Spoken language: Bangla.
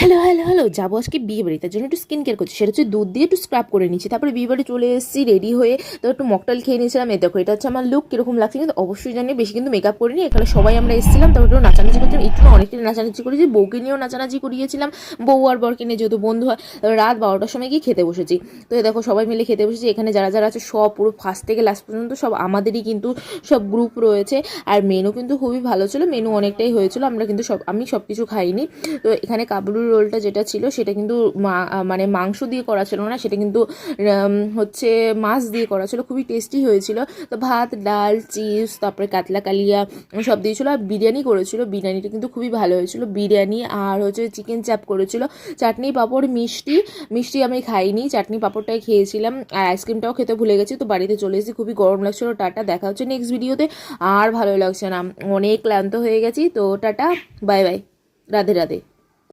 হ্যালো হ্যালো হ্যালো যাবো আজকে বিয়ে বাড়ি, তার জন্য একটু স্কিন কেয়ার করছি। সেটা হচ্ছে দুধ দিয়ে একটু স্ক্রাব করে নিচ্ছি। তারপরে বিয়ে বাড়ি চলে এসেছি রেডি হয়ে, তো একটু মকটেল খেয়ে নিয়েছিলাম। এই দেখো, এটা হচ্ছে আমার লুক। কীরকম লাগছে কিন্তু অবশ্যই জানি। বেশি কিন্তু মেকআপ করিনি, এখানে সবাই আমরা এসেছিলাম। তারপর একটু নাচানাচি করছিলাম, একটু অনেকটাই নাচানাচি করেছি। বউকে নিয়েও নাচানাচি করিয়েছিলাম, বউ আর বরকে নিয়ে, যেহেতু বন্ধু হয়। রাত 12টার সময় গিয়ে খেতে বসেছি। তো এই দেখো সবাই মিলে খেতে বসেছি। এখানে যারা যারা আছে সব পুরো ফার্স্ট থেকে লাস্ট পর্যন্ত সব আমাদেরই কিন্তু সব গ্রুপ রয়েছে। আর মেনু কিন্তু খুবই ভালো ছিল, মেনু অনেকটাই হয়েছিল। আমরা কিন্তু আমি সব কিছু খাইনি। তো এখানে কাবুলি রোলটা যেটা ছিল সেটা কিন্তু মানে মাংস দিয়ে করা ছিল না, সেটা কিন্তু হচ্ছে মাছ দিয়ে করা ছিল, খুবই টেস্টি হয়েছিল। তো ভাত, ডাল, চিপস, তারপরে কাতলা কালিয়া সব দিয়েছিলো। আর বিরিয়ানি করেছিল, বিরিয়ানিটা কিন্তু খুবই ভালো হয়েছিল। বিরিয়ানি আর হচ্ছে চিকেন চাপ করেছিল, চাটনি পাঁপড়, মিষ্টি। মিষ্টি আমি খাইনি, চাটনি পাঁপড়টাই খেয়েছিলাম। আর আইসক্রিমটাও খেতে ভুলে গেছি। তো বাড়িতে চলে এসেছি, খুবই গরম লাগছিল। টাটা, দেখা হচ্ছে নেক্সট ভিডিওতে। আর ভালো লাগছে না, অনেক ক্লান্ত হয়ে গেছি। তো tata, bye bye, Radhe Radhe.